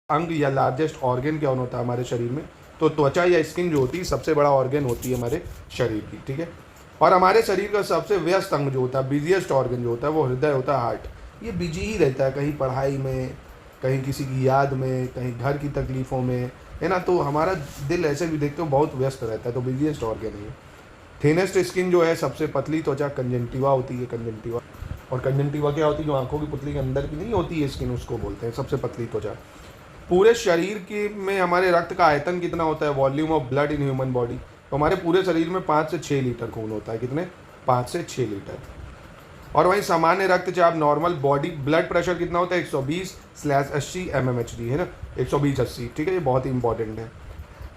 अंग या largest organ कौन होता है हमारे शरीर में? तो त्वचा या स्किन जो होती है सबसे बड़ा ऑर्गन होती है हमारे शरीर की, ठीक है। और हमारे शरीर का सबसे व्यस्त अंग जो होता है, बिजिएस्ट ऑर्गन जो होता है, वो हृदय होता है, हार्ट। ये बिजी ही रहता है, कहीं पढ़ाई में, कहीं किसी की याद में, कहीं घर की तकलीफ़ों में, है ना। तो हमारा दिल ऐसे भी देखते हो बहुत व्यस्त रहता है, तो बिजिएस्ट ऑर्गन है। थिनेस्ट स्किन जो है, सबसे पतली त्वचा कंजंक्टिवा होती है, कंजंक्टिवा। और कंजंक्टिवा क्या होती है? जो आंखों की पुतली के अंदर की नहीं होती है स्किन, उसको बोलते हैं सबसे पतली त्वचा। पूरे शरीर की में हमारे रक्त का आयतन कितना होता है? Volume of blood in human body. तो हमारे पूरे शरीर में 5 से 6 लीटर खून होता है। कितने? 5 से 6 लीटर। और वहीं सामान्य रक्तचाप, नॉर्मल बॉडी ब्लड प्रेशर कितना होता है? 120/80 mmHg, है ना, 120/80, ठीक है। ये बहुत ही इंपॉर्टेंट है।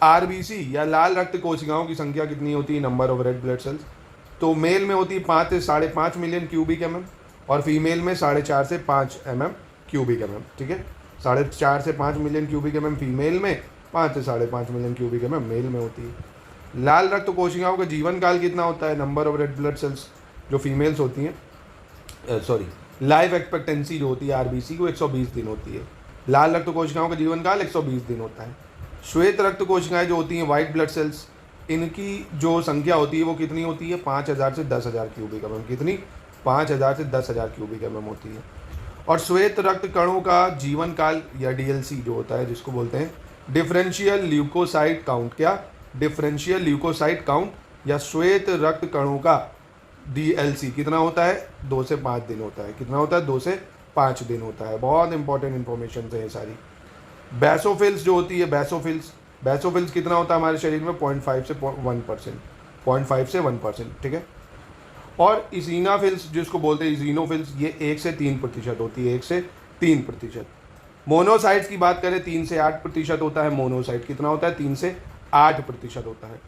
आरबीसी या लाल रक्त कोशिकाओं की संख्या कितनी होती है? Number of red blood cells. तो मेल में होती है 5 से 5.5 मिलियन क्यूबिक mm, और फीमेल में 4.5 से 5 क्यूबिक mm, ठीक है। 4.5 से 5 मिलियन क्यूबिक mm फीमेल में, 5 से 5.5 मिलियन क्यूबिक mm मेल में होती है। लाल रक्त कोशिकाओं का जीवन काल कितना होता है? Number of red blood cells जो फीमेल्स होती हैं, लाइफ एक्सपेक्टेंसी जो होती है आरबीसी को 120 दिन होती है। लाल रक्त कोशिकाओं का जीवन काल 120 दिन होता है। श्वेत रक्त कोशिकाएं जो होती हैं, वाइट ब्लड सेल्स, इनकी जो संख्या होती है वो कितनी होती है? 5000 से 10,000 क्यूबिक mm। कितनी? 5000 से 10,000 क्यूबिक mm होती है। और श्वेत रक्त कणों का जीवन काल या डीएलसी जो होता है, जिसको बोलते हैं डिफरेंशियल ल्यूकोसाइट काउंट। क्या? डिफरेंशियल ल्यूकोसाइट काउंट या श्वेत रक्त कणों का डीएलसी कितना होता है? 2 से 5 दिन होता है। कितना होता है? 2 से 5 दिन होता है। बहुत इंपॉर्टेंट इन्फॉर्मेशन है ये सारी। बेसोफिल्स जो होती है, बेसोफिल्स कितना होता है हमारे शरीर में? 0.5 से 1%, 0.5 से 1%, ठीक है। और इसिनाफिल्स जिसको बोलते हैं इसिनोफिल्स, ये 1 से 3% होती है, 1 से 3%। मोनोसाइट्स की बात करें, 3 से 8% होता है। मोनोसाइट कितना होता है? 3 से 8% होता है।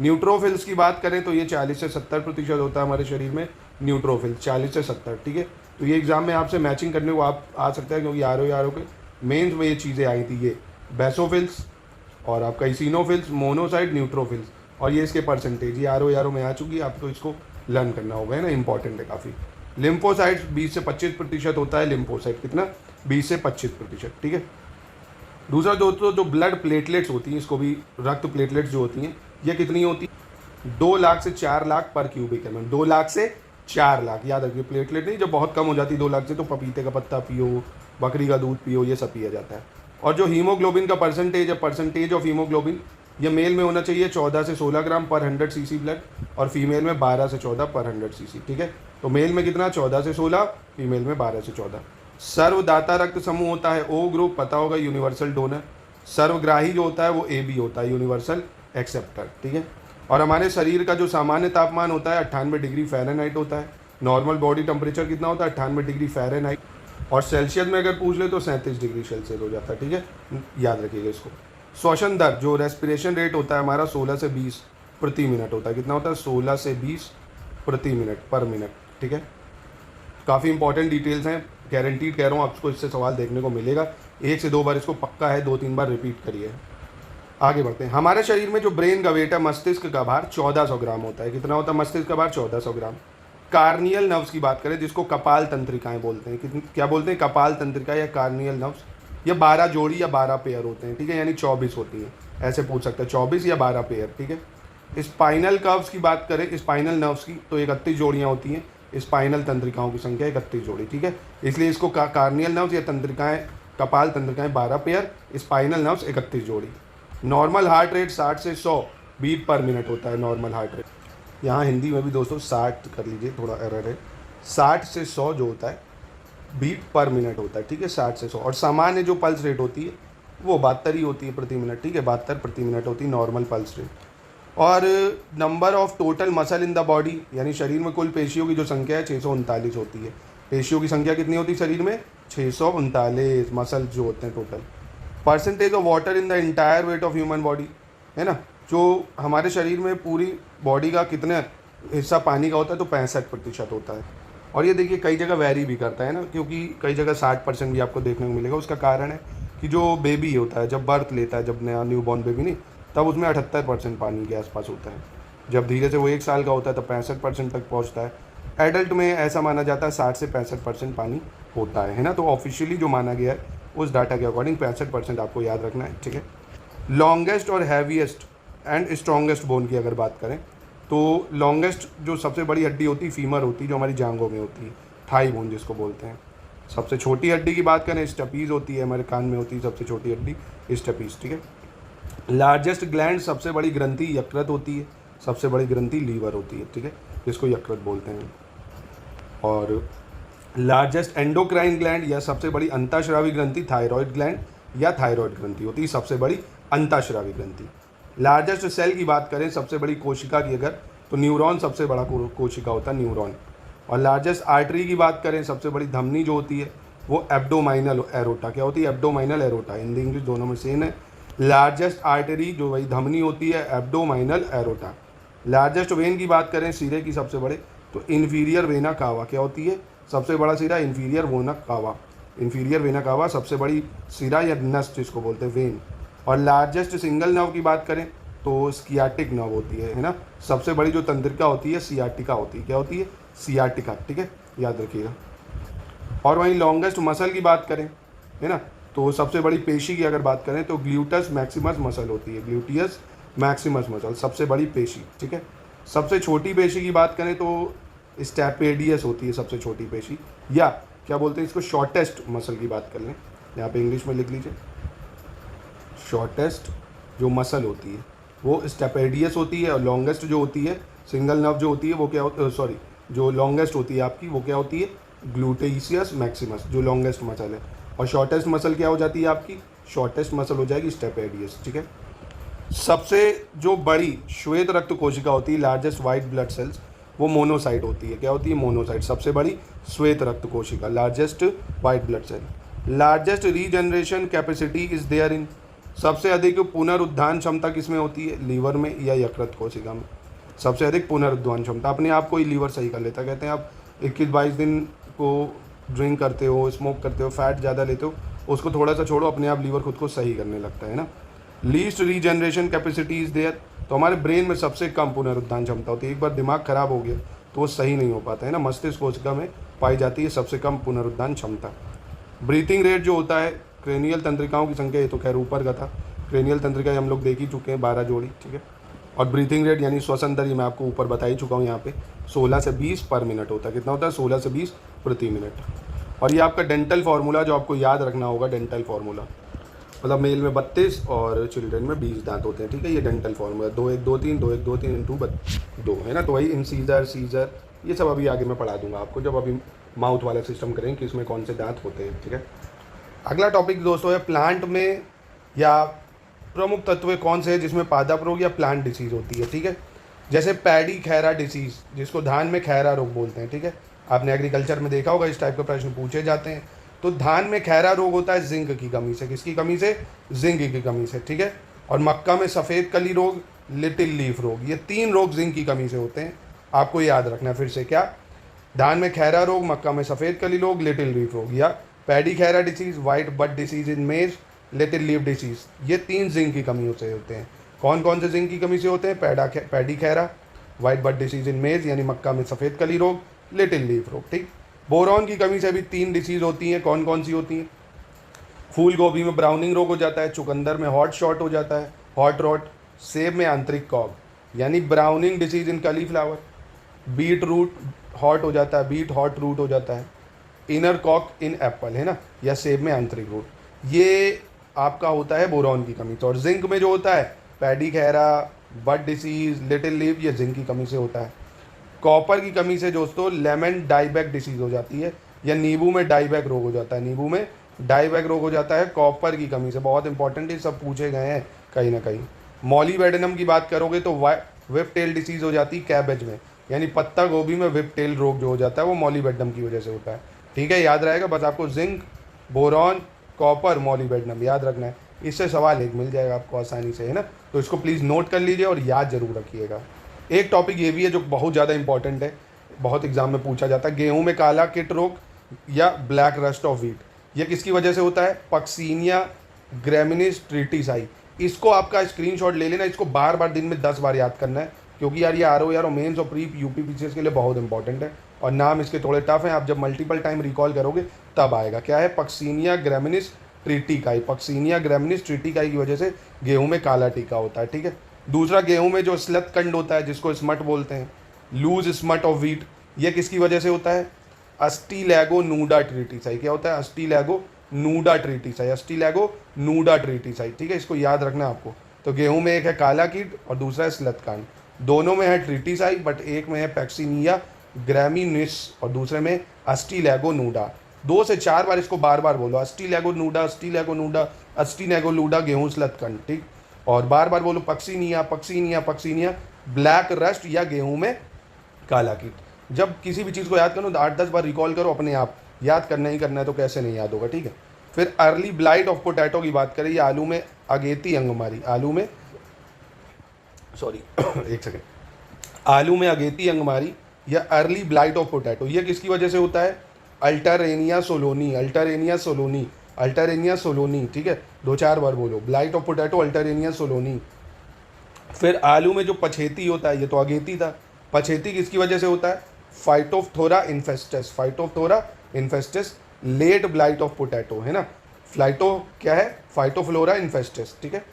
न्यूट्रोफिल्स की बात करें तो ये 40 से 70% होता है हमारे शरीर में। न्यूट्रोफिल्स 40 से 70, ठीक है। तो ये एग्जाम में आपसे मैचिंग करने को आप आ सकता है, क्योंकि आर ओ के मेंस में ये चीज़ें आई थी, ये बेसोफिल्स और आपका इसिनोफिल्स, मोनोसाइट, न्यूट्रोफिल्स, और ये इसके परसेंटेज, ये आर ओ में आ चुकी है, आपको इसको लर्न करना होगा, है ना, इंपॉर्टेंट है काफ़ी। लिम्फोसाइट्स 20 से 25% होता है। लिम्फोसाइट कितना? 20 से 25%, ठीक है। दूसरा दोस्तों, जो ब्लड प्लेटलेट्स होती हैं, इसको भी रक्त प्लेटलेट्स जो होती हैं, ये कितनी होती है? 2 लाख से 4 लाख पर क्यूबिक mm। 2 लाख से 4 लाख, याद रखिए। प्लेटलेट नहीं, जब बहुत कम हो जाती है 2 लाख से, तो पपीते का पत्ता पियो, बकरी का दूध पियो, ये सब पिया जाता है। और जो हीमोग्लोबिन का परसेंटेज है, परसेंटेज ऑफ हीमोग्लोबिन, ये मेल में होना चाहिए 14 से 16 ग्राम पर 100 cc ब्लड, और फीमेल में 12 से 14 पर 100 cc, ठीक है। तो मेल में कितना? 14 से 16, फीमेल में 12 से 14। सर्वदाता रक्त समूह होता है ओ ग्रुप, पता होगा, यूनिवर्सल डोनर। सर्वग्राही जो होता है वो AB होता है, यूनिवर्सल एक्सेप्टर, ठीक है। और हमारे शरीर का जो सामान्य तापमान होता है 98 डिग्री फ़ारेनहाइट होता है। नॉर्मल बॉडी टेम्परेचर कितना होता है? 98 डिग्री फ़ारेनहाइट। और सेल्सियस में अगर पूछ ले तो 37 डिग्री सेल्सियस हो जाता है, ठीक है, याद रखिएगा इसको। श्वसन दर, जो रेस्पिरेशन रेट होता है हमारा, 16 से 20 प्रति मिनट होता है। कितना होता है? 16 से 20 प्रति मिनट, पर मिनट, ठीक है। काफ़ी इंपॉर्टेंट डिटेल्स हैं, गारंटीड कह रहा हूँ, आपको इससे सवाल देखने को मिलेगा। 1 से 2 बार इसको पक्का है, 2-3 बार रिपीट करिए। आगे बढ़ते हैं। हमारे शरीर में जो ब्रेन का वेट है, मस्तिष्क का भार 1400 ग्राम होता है। कितना होता है मस्तिष्क का भार? 1400 ग्राम। कार्नियल नर्व्स की बात करें, जिसको कपाल तंत्रिकाएं बोलते हैं, क्या बोलते हैं? कपाल तंत्रिका या कार्नियल नर्व्स। ये 12 जोड़ी या 12 पेयर होते हैं, ठीक है, यानी 24 होती है, ऐसे पूछ सकते हैं, 24 या 12 पेयर, ठीक है। स्पाइनल कर्व्स की बात करें, स्पाइनल नर्व्स की, तो 31 जोड़ियाँ होती हैं। स्पाइनल तंत्रिकाओं की संख्या 31 जोड़ी, ठीक है। इसलिए इसको कार्नियल नर्व्स या तंत्रिकाएं, कपाल तंत्रिकाएं 12 पेयर, स्पाइनल नर्व्स 31 जोड़ी। नॉर्मल हार्ट रेट 60 से 100 बीट पर मिनट होता है, नॉर्मल हार्ट रेट। यहाँ हिंदी में भी दोस्तों 60 कर लीजिए, थोड़ा एरर है। 60 से 100 जो होता है बीट पर मिनट होता है, ठीक है, 60 से 100। और सामान्य जो पल्स रेट होती है वो 72 ही होती है प्रति मिनट, ठीक है, 72 प्रति मिनट होती है नॉर्मल पल्स रेट। और number of total muscle in the body, यानी शरीर में कुल पेशियों की जो संख्या है 639 होती है। पेशियों की संख्या कितनी होती है शरीर में? 639 मसल जो होते हैं total. Percentage of water in the entire weight of human body, है ना, जो हमारे शरीर में पूरी बॉडी का कितना हिस्सा पानी का होता है, तो 65% होता है। और ये देखिए कई जगह वैरी भी करता है ना, क्योंकि कई जगह 60% भी आपको देखने को मिलेगा। उसका कारण है कि जो बेबी होता है जब बर्थ लेता है, जब नया न्यू बॉर्न बेबी नहीं, तब उसमें 78% पानी के आसपास होता है। जब धीरे से वो 1 साल का होता है तब 65% तक पहुंचता है। एडल्ट में ऐसा माना जाता है 60 से 65% पानी होता है ना। तो ऑफिशियली जो माना गया है उस डाटा के अकॉर्डिंग 65% आपको याद रखना है, ठीक है। लॉन्गेस्ट और हैवीएस्ट एंड स्ट्रॉन्गेस्ट बोन की अगर बात करें तो लॉन्गेस्ट जो सबसे बड़ी हड्डी होती है फीमर होती है, जो हमारी जांघों में होती है, थाई बोन जिसको बोलते हैं। सबसे छोटी हड्डी की बात करें स्टेपीज होती है, हमारे कान में होती है सबसे छोटी हड्डी स्टेपीज, ठीक है। लार्जेस्ट ग्लैंड सबसे बड़ी ग्रंथि यकृत होती है, सबसे बड़ी ग्रंथि लीवर होती है, ठीक है, जिसको यकृत बोलते हैं। और लार्जेस्ट एंडोक्राइन ग्लैंड या सबसे बड़ी अंतःस्रावी ग्रंथि थायराइड ग्लैंड या थायराइड ग्रंथि होती है, सबसे बड़ी अंतःस्रावी ग्रंथि। लार्जेस्ट सेल की बात करें सबसे बड़ी कोशिका की अगर, तो न्यूरॉन सबसे बड़ा कोशिका होता है, न्यूरॉन। और लार्जेस्ट आर्टरी की बात करें सबसे बड़ी धमनी जो होती है वो एब्डोमाइनल एरोटा, क्या होती है, एब्डोमाइनल एरोटा, हिंदी इंग्लिश दोनों में सेम है। लार्जेस्ट आर्टरी जो वही धमनी होती है एब्डोमाइनल एरोटा। लार्जेस्ट वेन की बात करें सिरे की सबसे बड़े, तो इन्फीरियर वेना कावा, क्या होती है, सबसे बड़ा सिरा inferior vena cava, inferior vena cava सबसे बड़ी सिरा या नस जिसको बोलते हैं वेन। और लार्जेस्ट सिंगल नर्व की बात करें तो स्कियाटिक नर्व होती है ना, सबसे बड़ी जो तंत्रिका होती है सियाटिका होती है, क्या होती है, सियाटिका, ठीक है, याद रखिएगा। और वहीं लॉन्गेस्ट मसल की बात करें है ना, तो सबसे बड़ी पेशी की अगर बात करें तो ग्लूटस मैक्सिमस मसल होती है, ग्लूटियस मैक्सिमस मसल सबसे बड़ी पेशी, ठीक है। सबसे छोटी पेशी की बात करें तो स्टेपेडियस होती है सबसे छोटी पेशी, या क्या बोलते हैं इसको, शॉर्टेस्ट मसल की बात कर लें, यहाँ पे इंग्लिश में लिख लीजिए, शॉर्टेस्ट जो मसल होती है वो स्टेपेडियस होती है। और लॉन्गेस्ट जो होती है सिंगल नर्व जो होती है वो क्या होती है, सॉरी जो लॉन्गेस्ट होती है आपकी वो क्या होती है, ग्लूटेशियस मैक्सिमस, जो लॉन्गेस्ट मसल है। और शॉर्टेस्ट मसल क्या हो जाती है आपकी, शॉर्टेस्ट मसल हो जाएगी स्टेपेडियस, ठीक है। सबसे जो बड़ी श्वेत रक्त कोशिका होती है लार्जेस्ट वाइट ब्लड सेल्स, वो मोनोसाइट होती है, क्या होती है, मोनोसाइट, सबसे बड़ी श्वेत रक्त कोशिका, largest white blood cell. Largest regeneration capacity is there in, सबसे अधिक पुनरुत्थान क्षमता किसमें होती है, लीवर में या यकृत कोशिका में। सबसे अधिक पुनरुत्थान क्षमता, अपने आप को ही लीवर सही कर लेता, कहते हैं आप 21-22 दिन को ड्रिंक करते हो, स्मोक करते हो, फैट ज़्यादा लेते हो, उसको थोड़ा सा छोड़ो, अपने आप लीवर खुद को सही करने लगता है ना। Least regeneration capacity is there, तो हमारे ब्रेन में सबसे कम पुनरुत्थान क्षमता होती है, एक बार दिमाग खराब हो गया तो वो सही नहीं हो पाता है ना, मस्तिष्क कोशिका में पाई जाती है सबसे कम पुनरुत्थान क्षमता। ब्रीथिंग रेट जो होता है, क्रेनियल तंत्रिकाओं की संख्या, ये तो खैर ऊपर का था, क्रेनियल तंत्रिका हम लोग देख ही चुके हैं 12 जोड़ी, ठीक है। और ब्रीथिंग रेट यानी श्वसन दर, मैं आपको ऊपर बता ही चुका हूँ, यहाँ पे 16 से 20 पर मिनट होता है, कितना होता है, 16 से 20 प्रति मिनट। और ये आपका डेंटल फार्मूला जो आपको याद रखना होगा, डेंटल फार्मूला मतलब मेल में 32 और चिल्ड्रन में 20 दांत होते हैं, ठीक है, ये डेंटल फार्मूला 2-1-2-3 2-1-2-3 इंटू 2 है ना, तो वही इंसीजर सीजर ये सब अभी आगे मैं पढ़ा दूंगा आपको, जब अभी माउथ वाला सिस्टम करेंगे कि इसमें कौन से दांत होते हैं, ठीक है। अगला टॉपिक दोस्तों है प्लांट में या प्रमुख तत्व कौन से हैं जिसमें पादप रोग या प्लांट डिसीज़ होती है, ठीक है। जैसे पैडी खैरा डिसीज़, जिसको धान में खैरा रोग बोलते हैं, ठीक है, आपने एग्रीकल्चर में देखा होगा, इस टाइप के प्रश्न पूछे जाते हैं। तो धान में खैरा रोग होता है जिंक की कमी से, किसकी कमी से, जिंक की कमी से, ठीक है। और मक्का में सफ़ेद कली रोग, लिटिल लीफ रोग, ये 3 रोग जिंक की कमी से होते हैं, आपको याद रखना है। फिर से क्या, धान में खैरा रोग, मक्का में सफ़ेद कली रोग, लिटिल लीफ रोग, या पैडी खैरा डिसीज़, वाइट बड डिसीज़ इन मेज, लिटिल लीफ डिसीज़, ये 3 जिंक की कमी से होते हैं। कौन कौन से जिंक की कमी से होते हैं, पैडी खैरा, वाइट बड डिसीज़ इन मेज यानी मक्का में सफ़ेद कली रोग, लिटिल लीफ रोग, ठीक। बोरॉन की कमी से भी 3 डिसीज़ होती हैं, कौन कौन सी होती हैं, फूल गोभी में ब्राउनिंग रोग हो जाता है, चुकंदर में हॉट शॉट हो जाता है, हॉट रॉट, सेब में आंतरिक कॉग यानी ब्राउनिंग डिसीज़ इन कलीफ्लावर, बीट रूट हॉट हो जाता है, बीट हॉट रूट हो जाता है, इनर कॉक इन एप्पल है ना, या सेब में आंतरिक रूट, ये आपका होता है बोरॉन की कमी। तो और जिंक में जो होता है पैडी खैरा, बड डिसीज़, लिटिल लीफ, ये जिंक की कमी से होता है। कॉपर की कमी से दोस्तों लेमन डाइबैक डिसीज़ हो जाती है, या नींबू में डाइबैक रोग हो जाता है, नींबू में डाइबैक रोग हो जाता है कॉपर की कमी से, बहुत इंपॉर्टेंट है, सब पूछे गए हैं कहीं ना कहीं। मॉलीबेडनम की बात करोगे तो विप टेल डिसीज़ हो जाती है कैबेज में, यानी पत्ता गोभी में विप टेल रोग जो हो जाता है वो मॉलीबेडनम की वजह से होता है, ठीक है, याद रहेगा। बस आपको जिंक, बोरॉन, कॉपर, मॉलीबेडनम याद रखना है, इससे सवाल एक मिल जाएगा आपको आसानी से, है ना, तो इसको प्लीज़ नोट कर लीजिए और याद जरूर रखिएगा। एक टॉपिक ये भी है जो बहुत ज़्यादा इंपॉर्टेंट है, बहुत एग्जाम में पूछा जाता है, गेहूं में काला किट रोग या ब्लैक रस्ट ऑफ व्हीट, ये किसकी वजह से होता है, पक्सीनिया ग्रेमिनिस ट्रिटिसाई। इसको आपका स्क्रीनशॉट ले लेना, इसको बार बार दिन में 10 बार याद करना है, क्योंकि यार ये आरओ और मेंस और प्री यूपी पीसीएस के लिए बहुत इंपॉर्टेंट है, और नाम इसके थोड़े टफ हैं, आप जब मल्टीपल टाइम रिकॉल करोगे तब आएगा। क्या है, पक्सीनिया ग्रेमिनिस ट्रिटिकाई, पक्सीनिया ग्रैमिनिस ट्रिटिकाई की वजह से गेहूं में काला टीका होता है, ठीक है। दूसरा, गेहूं में जो स्लत कंड होता है जिसको स्मट बोलते हैं, लूज स्मट ऑफ व्हीट, ये किसकी वजह से होता है? अस्टीलैगो नूडा ट्रिटिसाई। क्या होता है? अस्टीलैगो नूडा ट्रिटिसाई, अस्टीलैगो नूडा ट्रिटिसाई, ठीक है, इसको याद रखना आपको। तो गेहूं में एक है काला कीट और दूसरा है स्लतकांड, दोनों में है ट्रिटिसाई, बट एक में है पैक्सीनिया ग्रैमिनिस और दूसरे में अस्टीलैगो नूडा। 2 से 4 बार इसको बार बार बोलो, अस्टीलैगो नूडा, अस्टीलैगो नूडा, अस्टीलैगो नूडा, गेहूं स्लतकांड, ठीक। और बार बार बोलो Puccinia, Puccinia, Puccinia, black rust या गेहूं में काला कीट। जब किसी भी चीज़ को याद करो तो 8-10 बार रिकॉल करो अपने आप, याद करना ही करना है, तो कैसे नहीं याद होगा, ठीक है। फिर अर्ली ब्लाइट ऑफ पोटैटो की बात करें, ये आलू में अगेती अंगमारी, आलू में सॉरी एक सेकेंड, आलू में अगेती अंगमारी या अर्ली ब्लाइट ऑफ पोटैटो, ये किसकी वजह से होता है? अल्टरेनिया सोलोनी, अल्टरेनिया सोलोनी, अल्टरेनिया सोलोनी, ठीक है, 2-4 बार बोलो, ब्लाइट ऑफ पोटैटो, अल्टरेनिया सोलोनी। फिर आलू में जो पछेती होता है, ये तो अगेती था, पछेती किसकी वजह से होता है? Phytophthora infestans, Phytophthora infestans, late blight of potato, है ना। फ्लाइटो क्या है? फाइटोफ्लोरा इन्फेस्टस, ठीक है।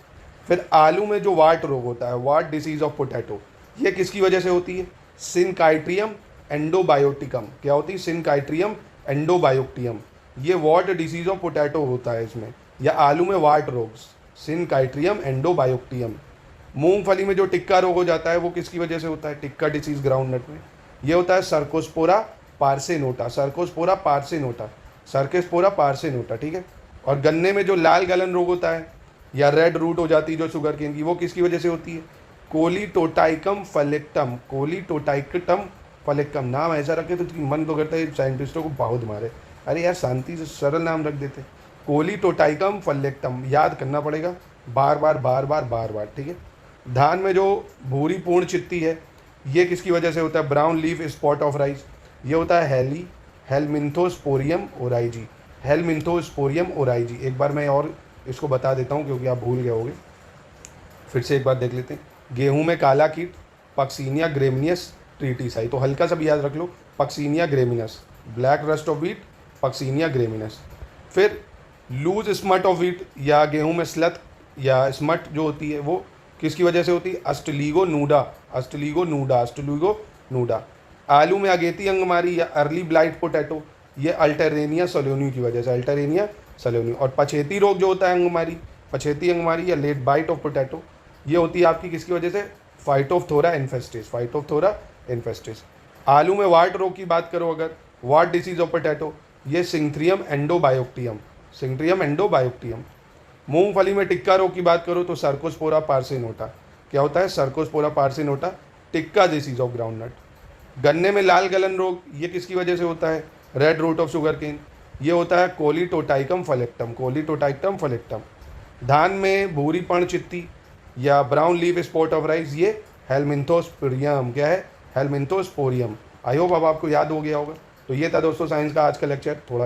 फिर आलू में जो वाट रोग होता है, वाट डिसीज ऑफ पोटैटो, ये किसकी वजह से होती है? सिनकाइट्रियम एंडोबायोटिकम। क्या होती है? सिनकाइट्रियम एंडोबायोटियम, ये वाट डिसीज ऑफ पोटैटो होता है इसमें, या आलू में वाट रोग, सिनकाइट्रियम एंडोबायोटियम। मूंगफली में जो टिक्का रोग हो जाता है वो किसकी वजह से होता है? टिक्का डिसीज ग्राउंडनट में, ये होता है सर्कोस्पोरा पार्सेनोटा, सर्कोस्पोरा पार्सेनोटा, सर्कोस्पोरा पार्सेनोटा, ठीक है। और गन्ने में जो लाल गलन रोग होता है या रेड रूट हो जाती है जो शुगर केन की, वो किसकी वजह से होती है? कोलीटोटाइकम फलेक्टम, कोलीटोटाइकटम फलेक्टम, नाम ऐसा रखे तो मन तो करता है साइंटिस्टों को बहुत मारे, अरे यार शांति से सरल नाम रख देते। कोलीटोटाइकम फलेक्टम याद करना पड़ेगा बार बार बार बार बार बार, ठीक है। धान में जो भूरी पूर्ण चित्ती है, ये किसकी वजह से होता है? Brown leaf spot of rice, ये होता है हेलमिंथोस्पोरियम ओराइजी, हेलमिंथोस्पोरियम ओराइजी। एक बार मैं और इसको बता देता हूँ क्योंकि आप भूल गए होगे, फिर से एक बार देख लेते हैं। गेहूं में काला कीट, पक्सीनिया ग्रेमिनियस ट्रिटिसाई, तो हल्का सा भी याद रख लो, Puccinia graminis, black rust of wheat, Puccinia graminis. फिर लूज स्मट ऑफ व्हीट या गेहूं में स्लत या स्मट जो होती है वो किसकी वजह से होती है? अस्टलीगो नूडा, अस्टलीगो नूडा, अस्टलीगो नूडा। आलू में अगेती अंगमारी या अर्ली ब्लाइट पोटैटो, ये अल्टरेनिया सोलोनी की वजह से, अल्टरेनिया सोलोनी। और पछेती रोग जो होता है अंगमारी, पछेती अंगमारी या लेट बाइट ऑफ पोटैटो, ये होती है आपकी किसकी वजह से? Phytophthora infestans, Phytophthora infestans. आलू में वाट रोग की बात करो अगर, वाट डिसीज ऑफ पोटैटो, ये सिंथ्रियम एंडोबायोक्टियम, सिंथ्रियम एंडोबायोक्टियम। मूंगफली में टिक्का रोग की बात करो तो सर्कोस्पोरा पार्सिनोटा, क्या होता है? Cercospora personata, tikka disease of groundnut. गन्ने में लाल गलन रोग, ये किसकी वजह से होता है? Red root of sugar cane, ये होता है कोलीटोटाइकम फलेक्टम, कोलीटोटाइकम फलेक्टम। धान में भूरी पर्ण चित्ती या brown leaf spot of rice, ये हेलमिंथोस्पोरियम, क्या है? हेलमिंथोस्पोरियम। आई होप अब आपको याद हो गया होगा। तो ये था दोस्तों साइंस का आज का लेक्चर, थोड़ा